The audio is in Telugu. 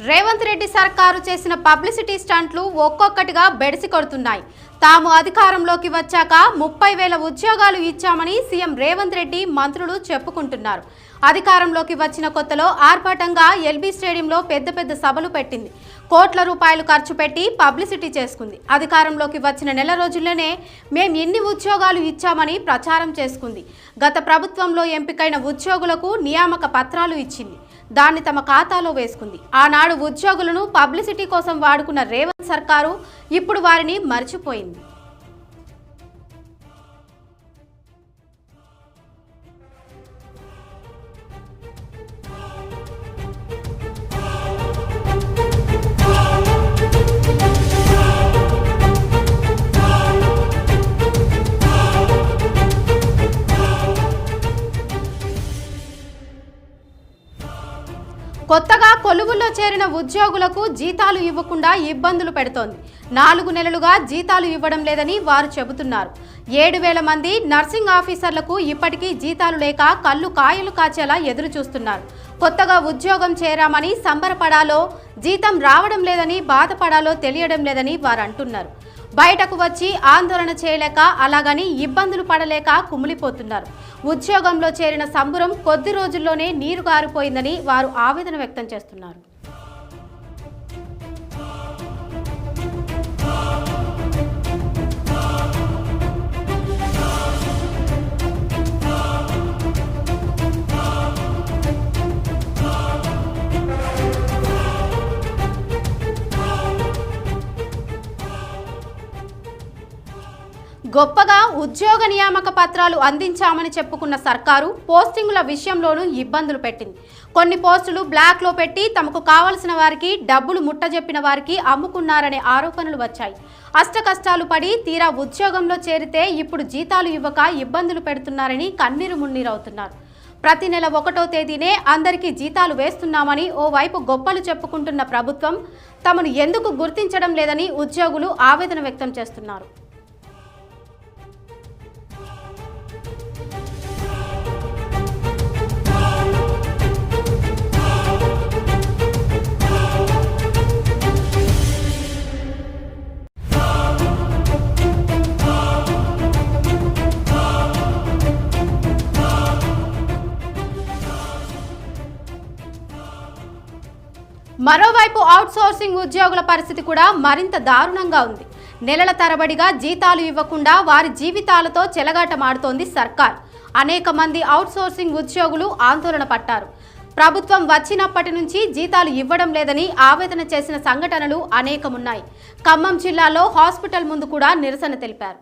రేవంత్ రెడ్డి సర్కారు చేసిన పబ్లిసిటీ స్టంట్లు ఒక్కొక్కటిగా బెడిసి కొడుతున్నాయి. తాము అధికారంలోకి వచ్చాక 30,000 ఉద్యోగాలు ఇచ్చామని సీఎం రేవంత్ రెడ్డి మంత్రులు చెప్పుకుంటున్నారు. అధికారంలోకి వచ్చిన కొత్తలో ఆర్భాటంగా ఎల్బీ స్టేడియంలో పెద్ద సభలు పెట్టింది. కోట్ల రూపాయలు ఖర్చు పెట్టి పబ్లిసిటీ చేసుకుంది. అధికారంలోకి వచ్చిన నెల రోజుల్లోనే మేం ఎన్ని ఉద్యోగాలు ఇచ్చామని ప్రచారం చేసుకుంది. గత ప్రభుత్వంలో ఎంపికైన ఉద్యోగులకు నియామక పత్రాలు ఇచ్చింది. దాన్ని తమ ఖాతాలో వేసుకుంది. ఆనాడు ఉద్యోగులను పబ్లిసిటీ కోసం వాడుకున్న రేవంత్ సర్కారు ఇప్పుడు వారిని మర్చిపోయింది. కొత్తగా కొలువుల్లో చేరిన ఉద్యోగులకు జీతాలు ఇవ్వకుండా ఇబ్బందులు పెడుతోంది. 4 నెలలుగా జీతాలు ఇవ్వడం లేదని వారు చెబుతున్నారు. 7,000 మంది నర్సింగ్ ఆఫీసర్లకు ఇప్పటికీ జీతాలు లేక కళ్ళు కాయలు కాచేలా ఎదురు చూస్తున్నారు. కొత్తగా ఉద్యోగం చేరామని సంబరపడాలో, జీతం రావడం లేదని బాధపడాలో తెలియడం లేదని వారు అంటున్నారు. బయటకు వచ్చి ఆందోళన చేయలేక, అలాగని ఇబ్బందులు పడలేక కుమిలిపోతున్నారు. ఉద్యోగంలో చేరిన సంబరం కొద్ది రోజుల్లోనే నీరు గారిపోయిందని వారు ఆవేదన వ్యక్తం చేస్తున్నారు. గొప్పగా ఉద్యోగ నియామక పత్రాలు అందించామని చెప్పుకున్న సర్కారు పోస్టింగుల విషయంలోనూ ఇబ్బందులు పెట్టింది. కొన్ని పోస్టులు బ్లాక్లో పెట్టి తమకు కావలసిన వారికి డబ్బులు ముట్టజెప్పిన వారికి అమ్ముకున్నారనే ఆరోపణలు వచ్చాయి. అష్టకష్టాలు పడి తీరా ఉద్యోగంలో చేరితే ఇప్పుడు జీతాలు ఇవ్వక ఇబ్బందులు పెడుతున్నారని కన్నీరు మున్నీరవుతున్నారు. ప్రతి నెల 1వ తేదీనే అందరికీ జీతాలు వేస్తున్నామని ఓవైపు గొప్పలు చెప్పుకుంటున్న ప్రభుత్వం తమను ఎందుకు గుర్తించడం లేదని ఉద్యోగులు ఆవేదన వ్యక్తం చేస్తున్నారు. మరోవైపు అవుట్సోర్సింగ్ ఉద్యోగుల పరిస్థితి కూడా మరింత దారుణంగా ఉంది. నెలల తరబడిగా జీతాలు ఇవ్వకుండా వారి జీవితాలతో చెలగాటమాడుతోంది సర్కార్. అనేక మంది అవుట్సోర్సింగ్ ఉద్యోగులు ఆందోళన పట్టారు. ప్రభుత్వం వచ్చినప్పటి నుంచి జీతాలు ఇవ్వడం లేదని ఆవేదన చేసిన సంఘటనలు అనేకమున్నాయి. ఖమ్మం జిల్లాలో హాస్పిటల్ ముందు కూడా నిరసన తెలిపారు.